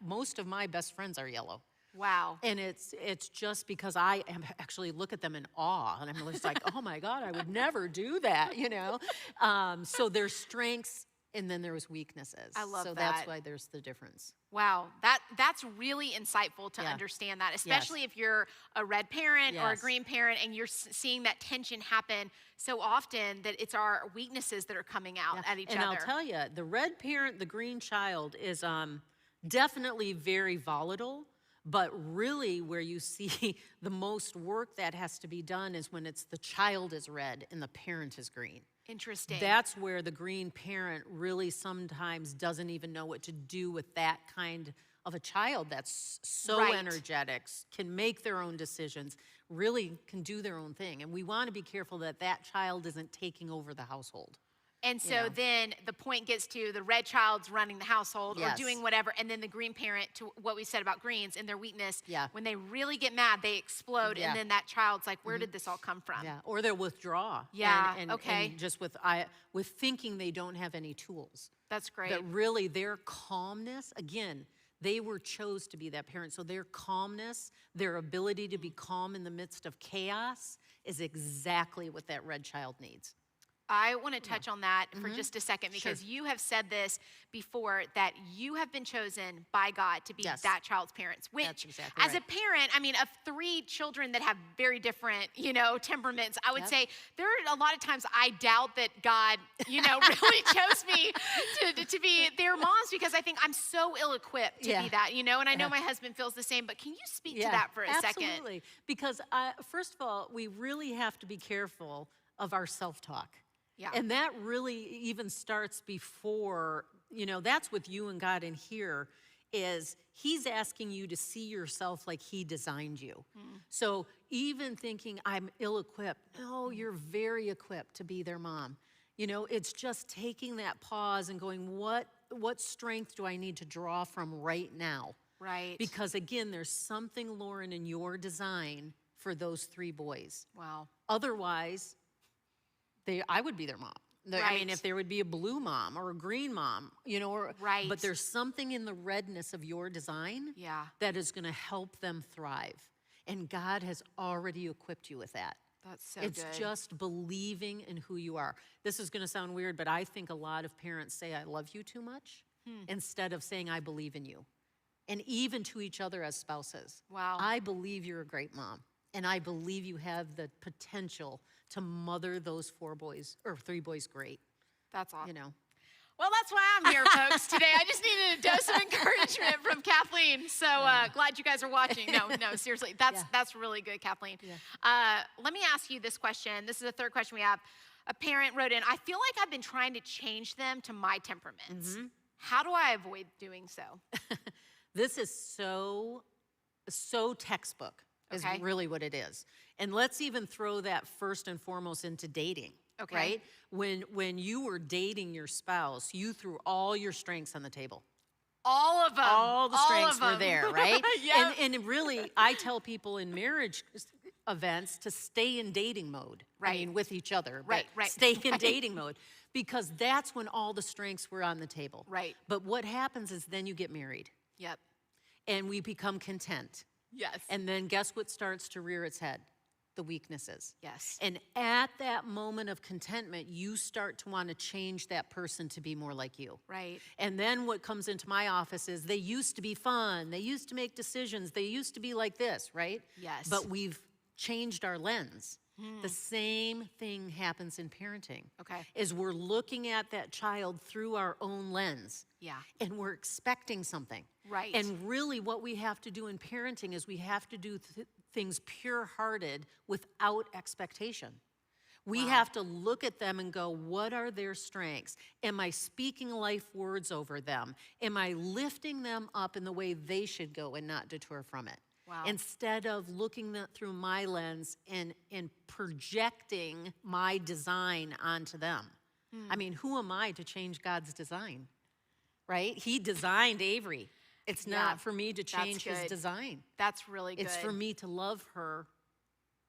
most of my best friends are yellow. Wow. And it's just because I actually look at them in awe, and I'm just like, oh my God, I would never do that, you know? So there's strengths, and then there's weaknesses. I love so that. that's why there's the difference. Wow, that's really insightful to Yeah. understand that, especially if you're a red parent or a Yes. green parent and you're seeing that tension happen so often that it's our weaknesses that are coming out at each and other. I'll tell you, the red parent, the green child is definitely very volatile, but really where you see the most work that has to be done is when it's the child is red and the parent is green. Interesting. That's where the green parent really sometimes doesn't even know what to do with that kind of a child that's so Right. energetic, can make their own decisions, really can do their own thing. And we want to be careful that that child isn't taking over the household. And so know. then the point gets to the red child's running the household or Yes. doing whatever, and then the green parent, to what we said about greens and their weakness, Yeah. when they really get mad, they explode, Yeah. and then that child's like, where did this all come from? Yeah, or they'll withdraw. Yeah, and okay. just with thinking they don't have any tools. That's great. But really their calmness, again, they were chose to be that parent. So their calmness, their ability to be calm in the midst of chaos is exactly what that red child needs. I want to touch on that for just a second because you have said this before that you have been chosen by God to be Yes. that child's parents. Which, That's exactly as a parent, I mean, of 3 children that have very different, temperaments, I would Yep. say there are a lot of times I doubt that God, really chose me to be their moms because I think I'm so ill-equipped to Yeah. be that, And I know my husband feels the same. But can you speak to that for a second? Absolutely. Because first of all, we really have to be careful of our self-talk. Yeah. And that really even starts before, that's with you and God in here, is he's asking you to see yourself like he designed you. So even thinking I'm ill-equipped, no, you're very equipped to be their mom. It's just taking that pause and going, what strength do I need to draw from right now? Right. Because again, there's something, Lauren, in your design for those 3 boys. Wow. Otherwise, I would be their mom. I mean, Right. if there would be a blue mom or a green mom, Right. But there's something in the redness of your design Yeah. that is going to help them thrive. And God has already equipped you with that. That's so It's good. just believing in who you are. This is going to sound weird, but I think a lot of parents say, I love you too much, instead of saying, I believe in you. And even to each other as spouses. Wow. I believe you're a great mom. And I believe you have the potential to mother those 4 boys, or 3 boys great, That's awesome. Well, that's why I'm here, folks, today. I just needed a dose of encouragement from Kathleen. So glad you guys are watching. No, seriously. That's really good, Kathleen. Let me ask you this question. This is the 3rd question we have. A parent wrote in, I feel like I've been trying to change them to my temperaments. How do I avoid doing so? This is so textbook is Okay. really what it is. And let's even throw that first and foremost into dating. Okay. Right? When you were dating your spouse, you threw all your strengths on the table. All of them. All the strengths of were them. there, right? Yep. And really, I tell people in marriage events to stay in dating mode. I Right. mean, with each other. Right, but right, Stay in right. dating mode. Because that's when all the strengths were on the table. Right. But what happens is then you get married. Yep. And we become content. Yes. And then guess what starts to rear its head? the weaknesses. Yes. And at that moment of contentment, you start to want to change that person to be more like you. Right. And then what comes into my office is they used to be fun. They used to make decisions. They used to be like this, right? Yes. But we've changed our lens. The same thing happens in parenting. Okay. Is we're looking at that child through our own lens. Yeah. And we're expecting something. Right. And really what we have to do in parenting is we have to do things pure-hearted without expectation. We have to look at them and go, what are their strengths? Am I speaking life words over them? Am I lifting them up in the way they should go and not detour from it? Wow. Instead of looking through my lens and projecting my design onto them. I mean, who am I to change God's design, right? He designed Avery. It's not for me to change his design. That's really good. It's for me to love her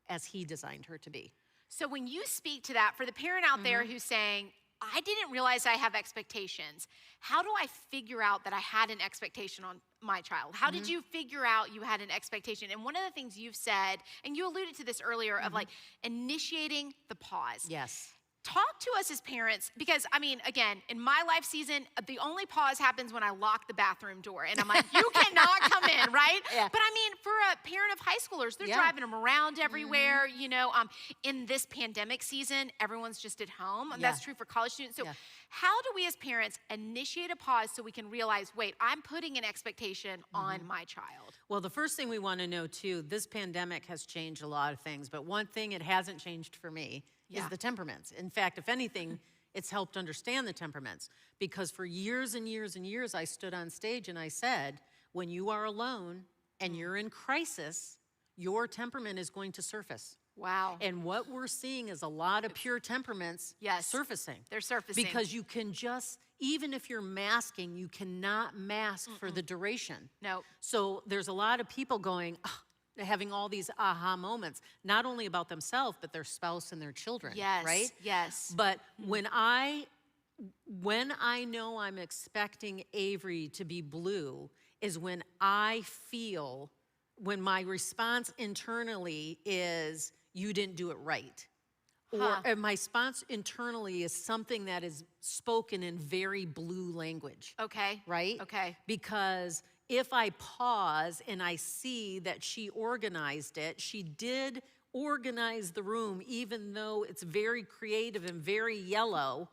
as he designed her to be. So when you speak to that, for the parent out there who's saying, I didn't realize I have expectations, how do I figure out that I had an expectation on my child? How did you figure out you had an expectation? And one of the things you've said, and you alluded to this earlier, of like initiating the pause. Yes. Talk to us as parents, because I mean, again, in my life season, the only pause happens when I lock the bathroom door and I'm like, you cannot come in, right? Yeah. But I mean, for a parent of high schoolers, they're driving them around everywhere, you know, in this pandemic season, everyone's just at home. And that's true for college students. So how do we as parents initiate a pause so we can realize, wait, I'm putting an expectation on my child? Well, the first thing we want to know too, this pandemic has changed a lot of things, but one thing it hasn't changed for me is the temperaments. In fact, if anything, it's helped understand the temperaments, because for years and years and years, I stood on stage and I said, when you are alone and you're in crisis, your temperament is going to surface. Wow. And what we're seeing is a lot of pure temperaments surfacing. They're surfacing. Because you can just, even if you're masking, you cannot mask for the duration. No. So there's a lot of people going, having all these aha moments, not only about themselves, but their spouse and their children, right? Yes. But when I know I'm expecting Avery to be blue is when I feel, when my response internally is, you didn't do it right. Or my response internally is something that is spoken in very blue language. Okay. Right? Okay. Because if I pause and I see that she organized it, she did organize the room even though it's very creative and very yellow,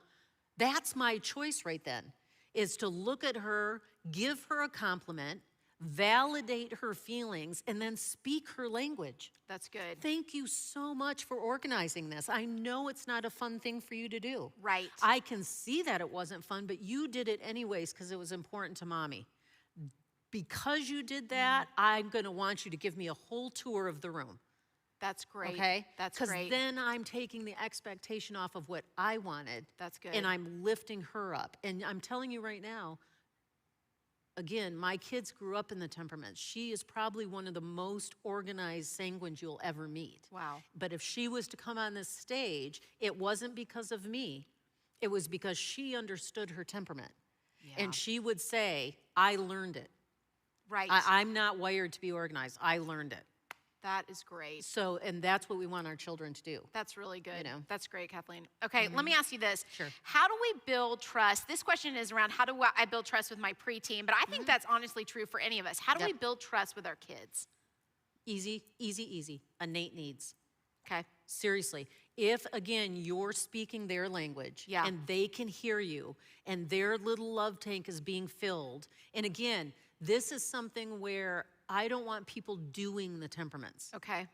that's my choice right then, is to look at her, give her a compliment, validate her feelings, and then speak her language. That's good. Thank you so much for organizing this. I know it's not a fun thing for you to do. Right. I can see that it wasn't fun, but you did it anyways because it was important to mommy. Because you did that, I'm going to want you to give me a whole tour of the room. That's great. Okay? That's great. Because then I'm taking the expectation off of what I wanted. That's good. And I'm lifting her up. And I'm telling you right now, again, my kids grew up in the temperament. She is probably one of the most organized sanguines you'll ever meet. Wow. But if she was to come on this stage, it wasn't because of me. It was because she understood her temperament. Yeah. And she would say, I learned it. Right. I'm not wired to be organized. I learned it. That is great. So, and that's what we want our children to do. That's really good. You know? That's great, Kathleen. Okay, let me ask you this. Sure. How do we build trust? This question is around how do I build trust with my preteen, but I think that's honestly true for any of us. How do we build trust with our kids? Easy, easy, easy. Innate needs. Okay. Seriously. If, again, you're speaking their language and they can hear you and their little love tank is being filled, and again, this is something where I don't want people doing the temperaments. Okay.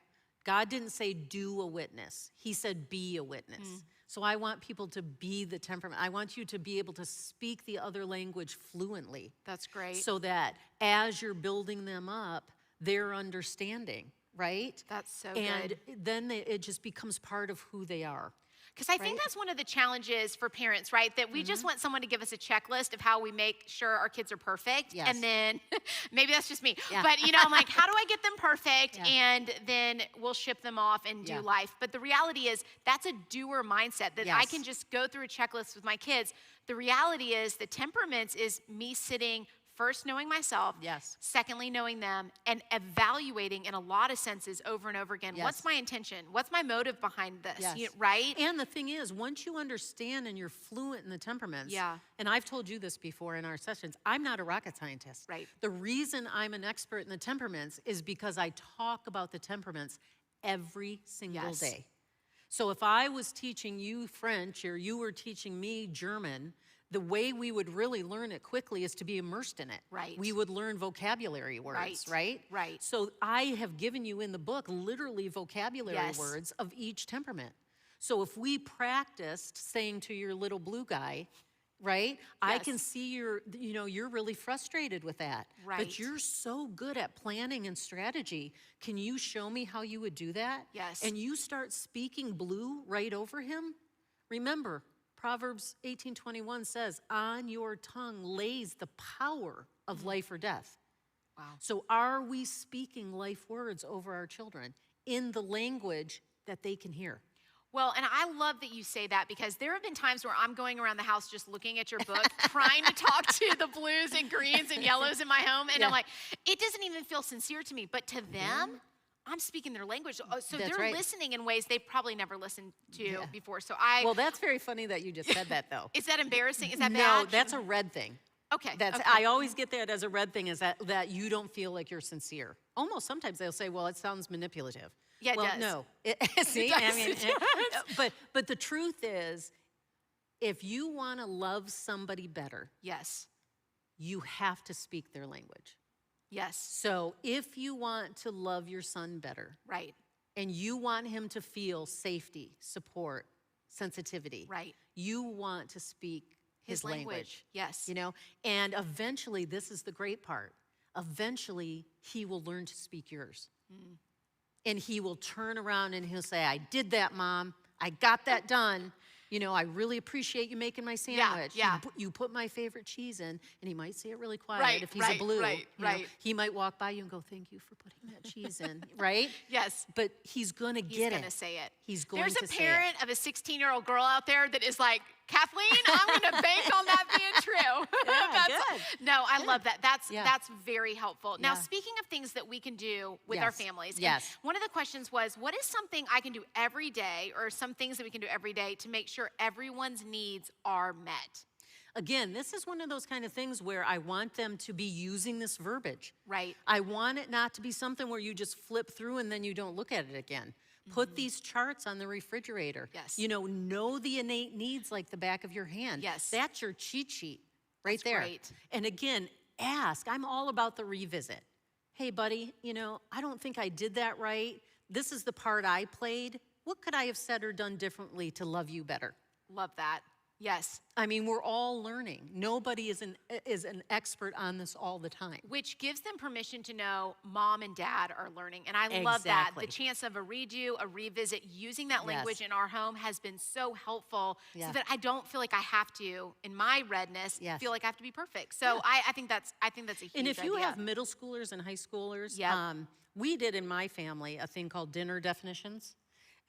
God didn't say do a witness. He said be a witness. So I want people to be the temperament. I want you to be able to speak the other language fluently. That's great. So that as you're building them up, they're understanding, right? That's so and good. then it just becomes part of who they are. Because I think that's one of the challenges for parents, right? That we just want someone to give us a checklist of how we make sure our kids are perfect. Yes. And then, maybe that's just me. Yeah. But, you know, I'm like, how do I get them perfect? Yeah. And then we'll ship them off and do life. But the reality is that's a doer mindset that I can just go through a checklist with my kids. The reality is the temperaments is me sitting first knowing myself, Yes. secondly knowing them, and evaluating in a lot of senses over and over again, Yes. what's my intention? What's my motive behind this? Yes. Right? And the thing is, once you understand and you're fluent in the temperaments, Yeah. and I've told you this before in our sessions, I'm not a rocket scientist. Right. The reason I'm an expert in the temperaments is because I talk about the temperaments every single Yes. day. So if I was teaching you French or you were teaching me German, the way we would really learn it quickly is to be immersed in it. Right. We would learn vocabulary words, right? Right. So I have given you in the book literally vocabulary Yes. words of each temperament. So if we practiced saying to your little blue guy, right? I Yes. can see you're really frustrated with that. Right. But you're so good at planning and strategy. Can you show me how you would do that? Yes. And you start speaking blue right over him. Remember, Proverbs 18:21 says, on your tongue lays the power of life or death. Wow. So are we speaking life words over our children in the language that they can hear? Well, and I love that you say that because there have been times where I'm going around the house just looking at your book, trying to talk to the blues and greens and yellows in my home. And Yeah. I'm like, it doesn't even feel sincere to me. But to them, I'm speaking their language. So That's they're right. listening in ways they've probably never listened to Yeah. before. So Well, that's very funny that you just said that, though. is that embarrassing? Is that No, bad? that's a red thing. Okay. That's okay. I always get that as a red thing is that you don't feel like you're sincere. Almost sometimes they'll say, "Well, it sounds manipulative." Yeah, it well, does. no. See, does, I mean, it but the truth is, if you want to love somebody better, Yes. you have to speak their language. Yes. So if you want to love your son better, Right. and you want him to feel safety, support, sensitivity, Right. you want to speak his language. Yes. And eventually, this is the great part, eventually he will learn to speak yours. And he will turn around and he'll say, I did that, Mom. I got that done. I really appreciate you making my sandwich. yeah. You put my favorite cheese in, and he might say it really quiet Right, if he's right, a blue. right, right. He might walk by you and go, thank you for putting that cheese in, right? Yes. But he's going to He's get going to it. say it. He's going There's to a say it. parent of a 16-year-old girl out there that is like, Kathleen, I'm going to bank on that being true. Yeah, good. No, I Good. love that. That's Yeah. very helpful. Now, Yeah. speaking of things that we can do with our Yes. families, and Yes. one of the questions was, what is something I can do every day, or some things that we can do every day to make sure everyone's needs are met? Again, this is one of those kind of things where I want them to be using this verbiage. Right. I want it not to be something where you just flip through and then you don't look at it again. Put these charts on the refrigerator. Yes. Know the innate needs like the back of your hand. Yes. That's your cheat sheet right That's there. great. And again, ask. I'm all about the revisit. Hey, buddy, I don't think I did that right. This is the part I played. What could I have said or done differently to love you better? Love that. Yes. I mean, we're all learning. Nobody is an expert on this all the time. Which gives them permission to know mom and dad are learning. And I love that. Exactly. The chance of a redo, a revisit, using that Yes. language in our home has been so helpful Yeah. so that I don't feel like I have to, in my redness, Yes. feel like I have to be perfect. So I think that's a huge And if you idea. have middle schoolers and high schoolers, Yep. we did in my family a thing called dinner definitions.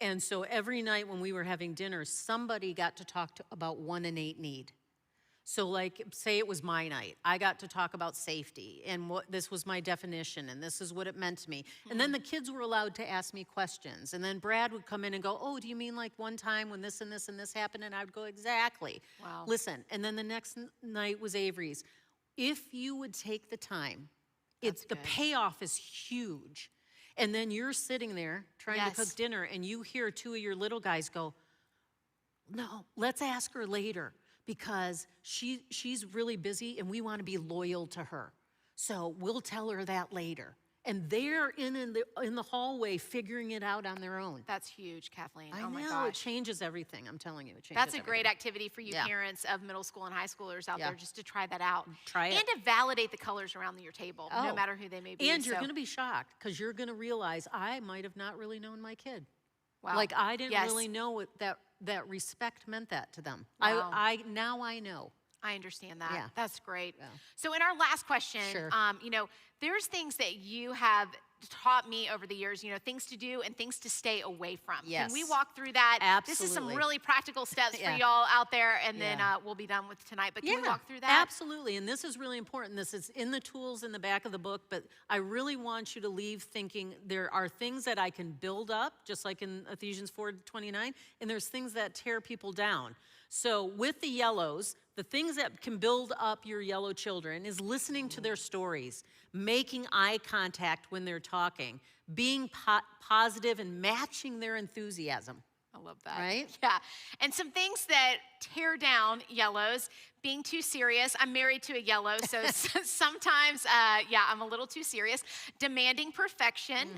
And so every night when we were having dinner, somebody got to talk about one innate need. So like, say it was my night. I got to talk about safety and what this was my definition and this is what it meant to me. And then the kids were allowed to ask me questions. And then Brad would come in and go, oh, do you mean like one time when this and this and this happened? And I would go, exactly. Wow. Listen, and then the next night was Avery's. If you would take the time, the good. payoff is huge. And then you're sitting there trying to Yes. cook dinner and you hear two of your little guys go, no, let's ask her later because she's really busy and we want to be loyal to her. So we'll tell her that later. And they're in the hallway figuring it out on their own. That's huge, Kathleen. I Oh my know, it gosh. changes everything. I'm telling you, it changes That's a great everything. activity for you Yeah. parents of middle school and high schoolers out Yeah. there just to try that out. Try it. And to validate the colors around your table, no Oh. matter who they may be. And you're So- going to be shocked because you're going to realize I might have not really known my kid. Wow. Like I didn't Yes. really know what that respect meant that to them. Wow. Now I know. I understand that. Yeah. That's great. Yeah. So in our last question, Sure. there's things that you have taught me over the years, things to do and things to stay away from. Can we Yes. walk through that? This is some Absolutely. really practical steps for Yeah. y'all out there, and then Yeah. we'll be done with tonight. But can we walk through that? Absolutely. And this is really important. This is in the tools in the back of the book, but I really want you to leave thinking there are things that I can build up, just like in Ephesians 4:29, and there's things that tear people down. So with the yellows, the things that can build up your yellow children is listening to their stories, making eye contact when they're talking, being positive and matching their enthusiasm. I love that. Right? Yeah. And some things that tear down yellows, being too serious. I'm married to a yellow, so sometimes, I'm a little too serious. Demanding perfection,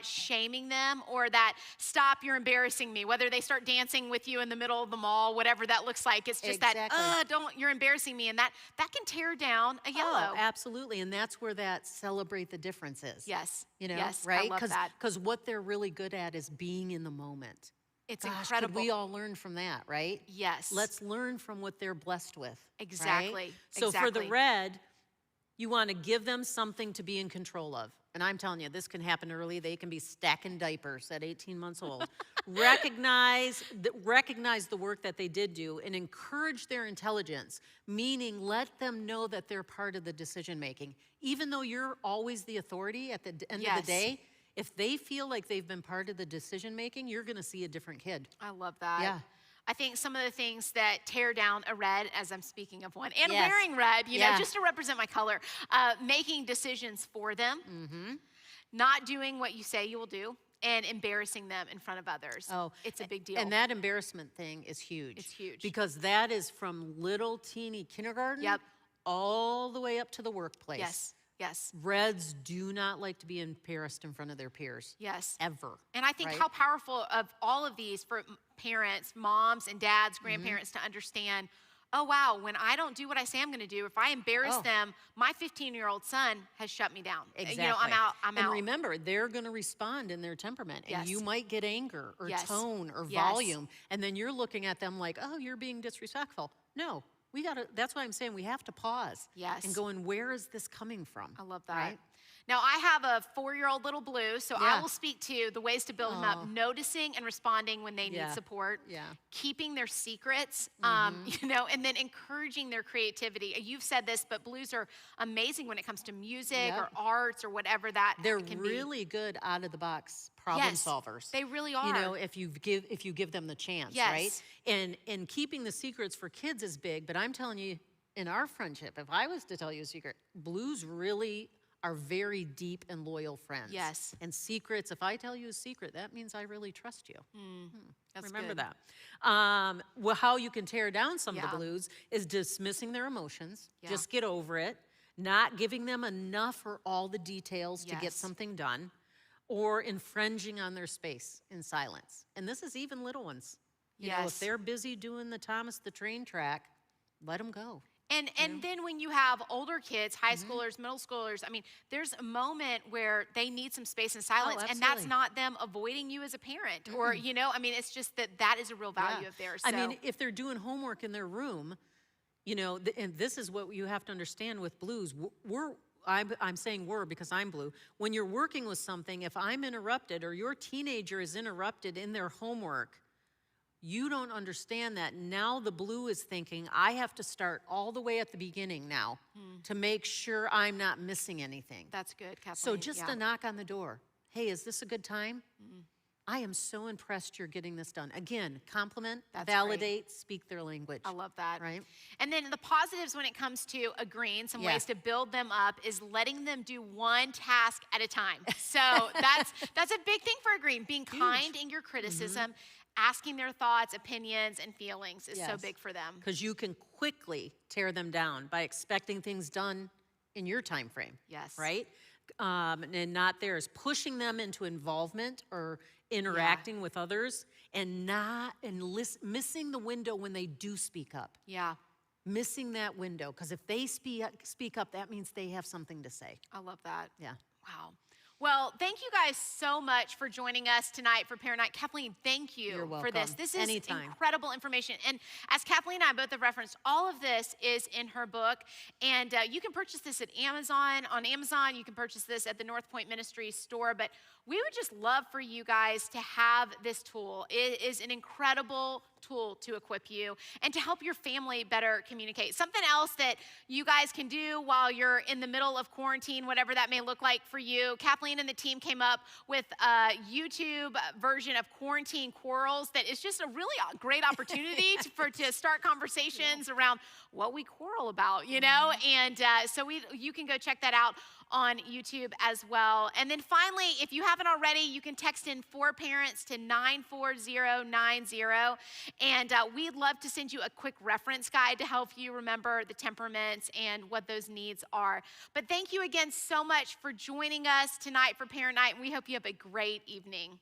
shaming them, or that stop, you're embarrassing me. Whether they start dancing with you in the middle of the mall, whatever that looks like, it's just that, don't, you're embarrassing me. And that can tear down a yellow. Oh, absolutely. And that's where that celebrate the difference is. Yes. Yes, I right? love that. Because what they're really good at is being in the moment. It's Gosh, incredible. could we all learn from that, right? Yes. Let's learn from what they're blessed with. Exactly. Right? So for the red, you want to give them something to be in control of. And I'm telling you, this can happen early. They can be stacking diapers at 18 months old. Recognize the work that they did do and encourage their intelligence, meaning let them know that they're part of the decision making. Even though you're always the authority at the end of the day, if they feel like they've been part of the decision making, you're going to see a different kid. I love that. Yeah. I think some of the things that tear down a red, as I'm speaking of one, and wearing red, just to represent my color, making decisions for them, not doing what you say you will do, and embarrassing them in front of others. Oh, it's a big deal. And that embarrassment thing is huge. It's huge. Because that is from little teeny kindergarten all the way up to the workplace. Yes. Reds do not like to be embarrassed in front of their peers. Yes. Ever. And I think how powerful of all of these for parents, moms and dads, grandparents to understand, oh, wow, when I don't do what I say I'm going to do, if I embarrass them, my 15-year-old son has shut me down. Exactly. I'm out. And remember, they're going to respond in their temperament. And you might get anger or tone or volume. And then you're looking at them like, oh, you're being disrespectful. No. That's why I'm saying we have to pause. And go, and where is this coming from? I love that. Right? Now, I have a 4-year-old little blue, so I will speak to the ways to build him up, noticing and responding when they need support, keeping their secrets, and then encouraging their creativity. You've said this, but blues are amazing when it comes to music or arts or whatever that They're can really good out of the box problem solvers. They really are. If you give them the chance, right? And keeping the secrets for kids is big, but I'm telling you, in our friendship, if I was to tell you a secret, blues really are very deep and loyal friends. Yes. And secrets, if I tell you a secret, that means I really trust you. Remember good. that. How you can tear down some of the blues is dismissing their emotions. Just get over it. Not giving them enough or all the details to get something done. Or infringing on their space in silence. And this is even little ones. You know, if they're busy doing the Thomas the Train track, let them go. And then when you have older kids, high schoolers, middle schoolers, I mean, there's a moment where they need some space and silence, and that's not them avoiding you as a parent, or it's just that is a real value of theirs. So. I mean, if they're doing homework in their room, and this is what you have to understand with blues. I'm saying we're because I'm blue. When you're working with something, if I'm interrupted or your teenager is interrupted in their homework, you don't understand that. Now the blue is thinking, I have to start all the way at the beginning now to make sure I'm not missing anything. That's good, Kathleen. So just a knock on the door. Hey, is this a good time? I am so impressed you're getting this done. Again, compliment, validate, speak their language. I love that. Right? And then the positives when it comes to agreeing, some ways to build them up is letting them do one task at a time. So that's a big thing for agreeing. Being kind in your criticism, asking their thoughts, opinions, and feelings is so big for them. Because you can quickly tear them down by expecting things done in your time frame. Yes. Right? And not theirs. Pushing them into involvement or interacting with others and missing the window when they do speak up. Yeah. Missing that window. Because if they speak up, that means they have something to say. I love that. Yeah. Wow. Well, thank you guys so much for joining us tonight for Parent Night. Kathleen, thank you You're for this. welcome. This is Anytime. incredible information. And as Kathleen and I both have referenced, all of this is in her book. And you can purchase this at Amazon. On Amazon, you can purchase this at the North Point Ministries store. But we would just love for you guys to have this tool. It is an incredible tool to equip you and to help your family better communicate. Something else that you guys can do while you're in the middle of quarantine, whatever that may look like for you. Kathleen and the team came up with a YouTube version of Quarantine Quarrels that is just a really great opportunity to start conversations around what we quarrel about, you know? And so you can go check that out on YouTube as well. And then finally, if you haven't already, you can text in 4Parents to 94090. And we'd love to send you a quick reference guide to help you remember the temperaments and what those needs are. But thank you again so much for joining us tonight for Parent Night, and we hope you have a great evening.